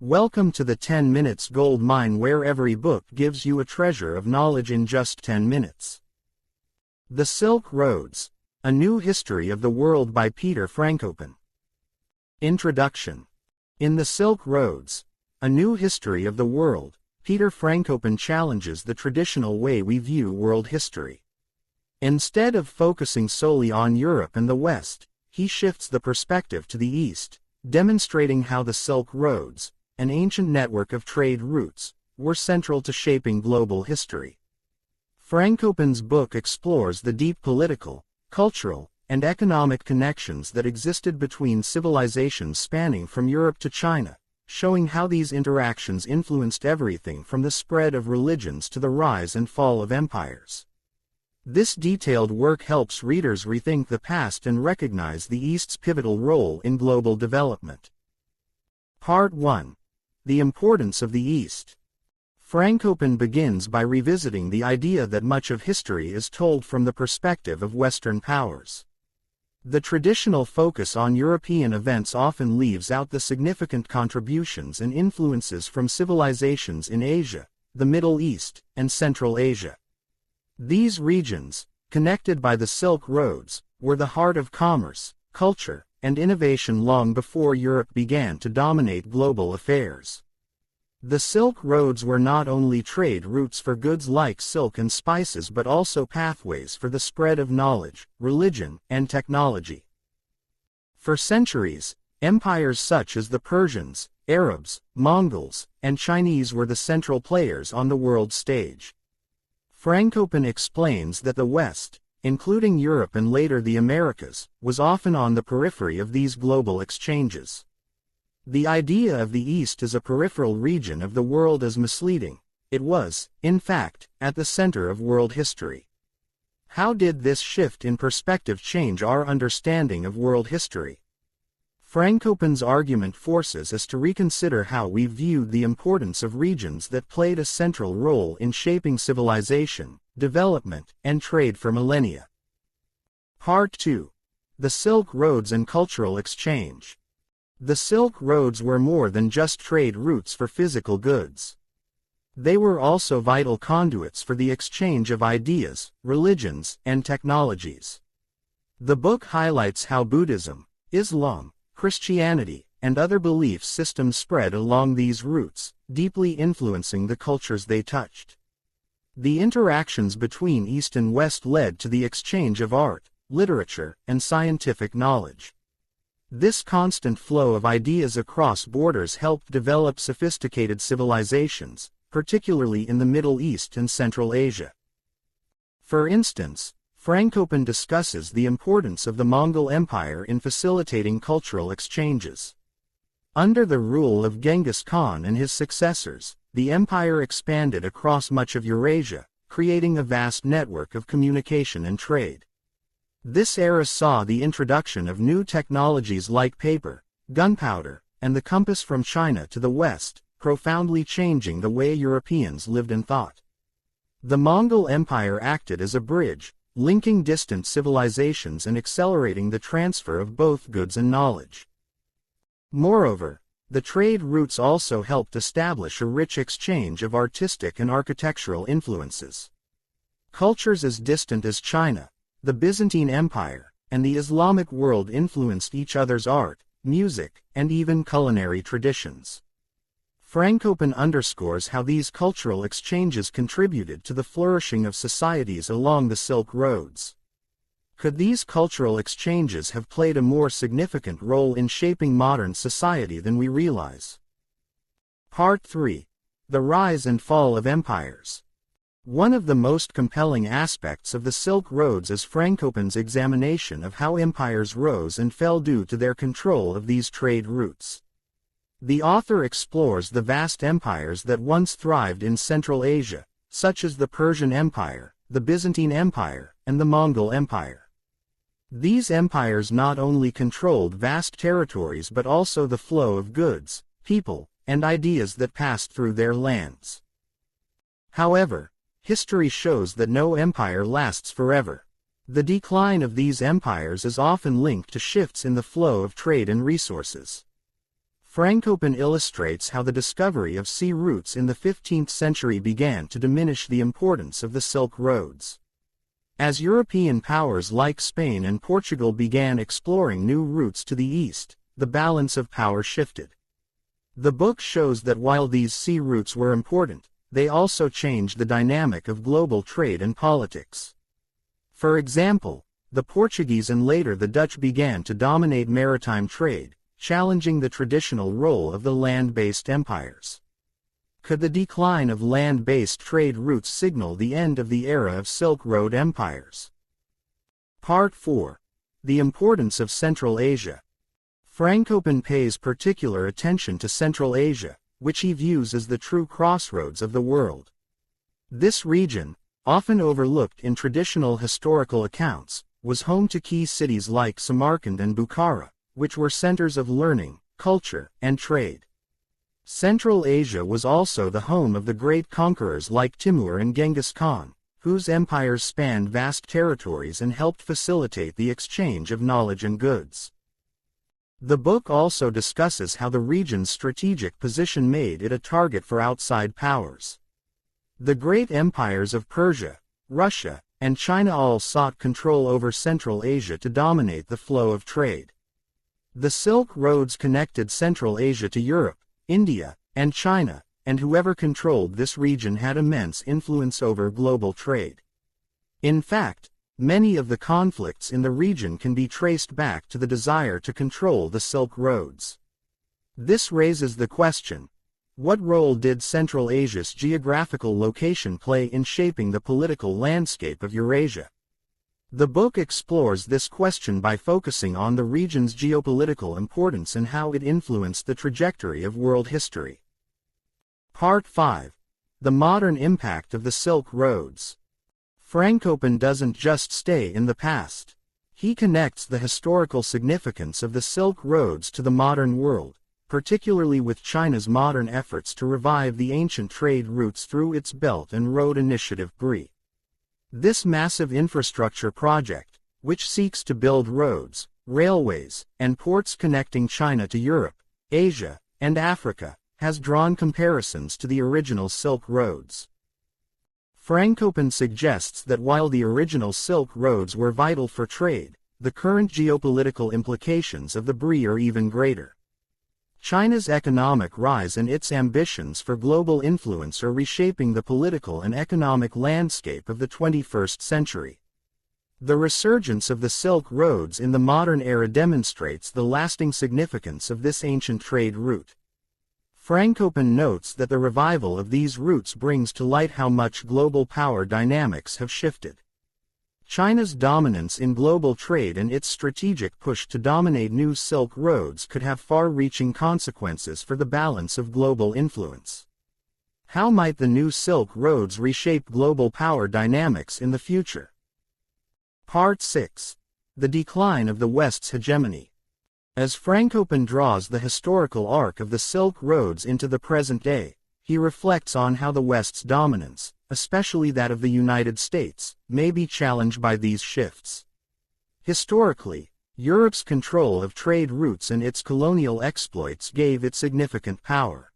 Welcome to the 10 Minutes Gold Mine, where every book gives you a treasure of knowledge in just 10 minutes. The Silk Roads, A New History of the World by Peter Frankopan. Introduction. In The Silk Roads, A New History of the World, Peter Frankopan challenges the traditional way we view world history. Instead of focusing solely on Europe and the West, he shifts the perspective to the East, demonstrating how the Silk Roads, an ancient network of trade routes, were central to shaping global history. Frankopan's book explores the deep political, cultural, and economic connections that existed between civilizations spanning from Europe to China, showing how these interactions influenced everything from the spread of religions to the rise and fall of empires. This detailed work helps readers rethink the past and recognize the East's pivotal role in global development. Part 1. The Importance of the East. Frankopan begins by revisiting the idea that much of history is told from the perspective of Western powers. The traditional focus on European events often leaves out the significant contributions and influences from civilizations in Asia, the Middle East, and Central Asia. These regions, connected by the Silk Roads, were the heart of commerce, culture, and innovation long before Europe began to dominate global affairs. The Silk Roads were not only trade routes for goods like silk and spices but also pathways for the spread of knowledge, religion, and technology. For centuries, empires such as the Persians, Arabs, Mongols, and Chinese were the central players on the world stage. Frankopan explains that the West, including Europe and later the Americas, was often on the periphery of these global exchanges. The idea of the East as a peripheral region of the world is misleading. It was, in fact, at the center of world history. How did this shift in perspective change our understanding of world history? Frankopan's argument forces us to reconsider how we viewed the importance of regions that played a central role in shaping civilization, development, and trade for millennia. Part 2. The Silk Roads and Cultural Exchange. The Silk Roads were more than just trade routes for physical goods. They were also vital conduits for the exchange of ideas, religions, and technologies. The book highlights how Buddhism, Islam, Christianity, and other belief systems spread along these routes, deeply influencing the cultures they touched. The interactions between East and West led to the exchange of art, literature, and scientific knowledge. This constant flow of ideas across borders helped develop sophisticated civilizations, particularly in the Middle East and Central Asia. For instance, Frankopan discusses the importance of the Mongol Empire in facilitating cultural exchanges. Under the rule of Genghis Khan and his successors, the empire expanded across much of Eurasia, creating a vast network of communication and trade. This era saw the introduction of new technologies like paper, gunpowder, and the compass from China to the West, profoundly changing the way Europeans lived and thought. The Mongol Empire acted as a bridge, linking distant civilizations and accelerating the transfer of both goods and knowledge. Moreover, the trade routes also helped establish a rich exchange of artistic and architectural influences. Cultures as distant as China, the Byzantine Empire, and the Islamic world influenced each other's art, music, and even culinary traditions. Frankopan underscores how these cultural exchanges contributed to the flourishing of societies along the Silk Roads. Could these cultural exchanges have played a more significant role in shaping modern society than we realize? Part 3. The Rise and Fall of Empires. One of the most compelling aspects of the Silk Roads is Frankopan's examination of how empires rose and fell due to their control of these trade routes. The author explores the vast empires that once thrived in Central Asia, such as the Persian Empire, the Byzantine Empire, and the Mongol Empire. These empires not only controlled vast territories but also the flow of goods, people, and ideas that passed through their lands. However, history shows that no empire lasts forever. The decline of these empires is often linked to shifts in the flow of trade and resources. Frankopan illustrates how the discovery of sea routes in the 15th century began to diminish the importance of the Silk Roads. As European powers like Spain and Portugal began exploring new routes to the east, the balance of power shifted. The book shows that while these sea routes were important, they also changed the dynamic of global trade and politics. For example, the Portuguese and later the Dutch began to dominate maritime trade, challenging the traditional role of the land-based empires. Could the decline of land-based trade routes signal the end of the era of Silk Road empires? Part 4. The importance of Central Asia. Frankopan pays particular attention to Central Asia, which he views as the true crossroads of the world. This region, often overlooked in traditional historical accounts, was home to key cities like Samarkand and Bukhara, which were centers of learning, culture, and trade. Central Asia was also the home of the great conquerors like Timur and Genghis Khan, whose empires spanned vast territories and helped facilitate the exchange of knowledge and goods. The book also discusses how the region's strategic position made it a target for outside powers. The great empires of Persia, Russia, and China all sought control over Central Asia to dominate the flow of trade. The Silk Roads connected Central Asia to Europe, India, and China, and whoever controlled this region had immense influence over global trade. In fact, many of the conflicts in the region can be traced back to the desire to control the Silk Roads. This raises the question: what role did Central Asia's geographical location play in shaping the political landscape of Eurasia? The book explores this question by focusing on the region's geopolitical importance and how it influenced the trajectory of world history. Part 5. The modern impact of the Silk Roads. Frankopan doesn't just stay in the past. He connects the historical significance of the Silk Roads to the modern world, particularly with China's modern efforts to revive the ancient trade routes through its Belt and Road Initiative (BRI). This massive infrastructure project, which seeks to build roads, railways, and ports connecting China to Europe, Asia, and Africa, has drawn comparisons to the original Silk Roads. Frankopan suggests that while the original Silk Roads were vital for trade, the current geopolitical implications of the BRI are even greater. China's economic rise and its ambitions for global influence are reshaping the political and economic landscape of the 21st century. The resurgence of the Silk Roads in the modern era demonstrates the lasting significance of this ancient trade route. Frankopan notes that the revival of these routes brings to light how much global power dynamics have shifted. China's dominance in global trade and its strategic push to dominate new Silk Roads could have far-reaching consequences for the balance of global influence. How might the new Silk Roads reshape global power dynamics in the future? Part 6. The decline of the West's hegemony. As Frankopan draws the historical arc of the Silk Roads into the present day, he reflects on how the West's dominance, especially that of the United States, may be challenged by these shifts. Historically, Europe's control of trade routes and its colonial exploits gave it significant power.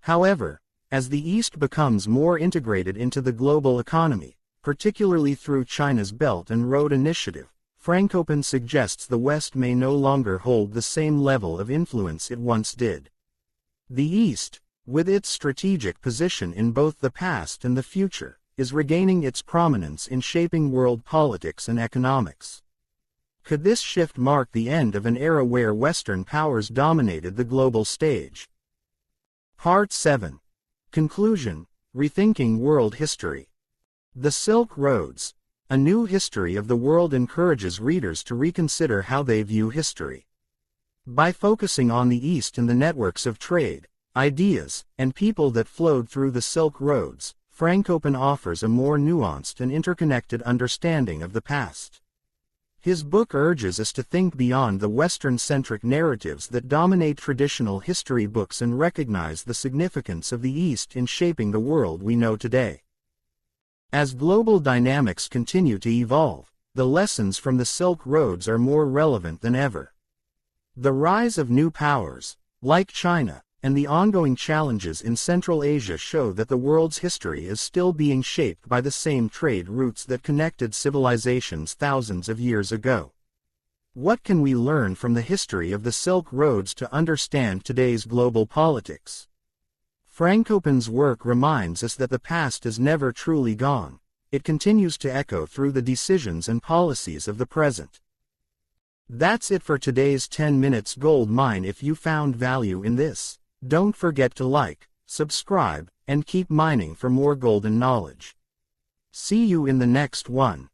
However, as the East becomes more integrated into the global economy, particularly through China's Belt and Road Initiative, Frankopan suggests the West may no longer hold the same level of influence it once did. The East, with its strategic position in both the past and the future, is regaining its prominence in shaping world politics and economics. Could this shift mark the end of an era where Western powers dominated the global stage? Part 7. Conclusion: Rethinking World History. The Silk Roads, A New History of the World encourages readers to reconsider how they view history. By focusing on the East and the networks of trade, ideas, and people that flowed through the Silk Roads, Frankopan offers a more nuanced and interconnected understanding of the past. His book urges us to think beyond the Western-centric narratives that dominate traditional history books and recognize the significance of the East in shaping the world we know today. As global dynamics continue to evolve, the lessons from the Silk Roads are more relevant than ever. The rise of new powers, Like China, and the ongoing challenges in Central Asia show that the world's history is still being shaped by the same trade routes that connected civilizations thousands of years ago. What can we learn from the history of the Silk Roads to understand today's global politics? Frankopan's work reminds us that the past is never truly gone. It continues to echo through the decisions and policies of the present. That's it for today's 10 Minutes Gold Mine. If you found value in this, don't forget to like, subscribe, and keep mining for more golden knowledge. See you in the next one.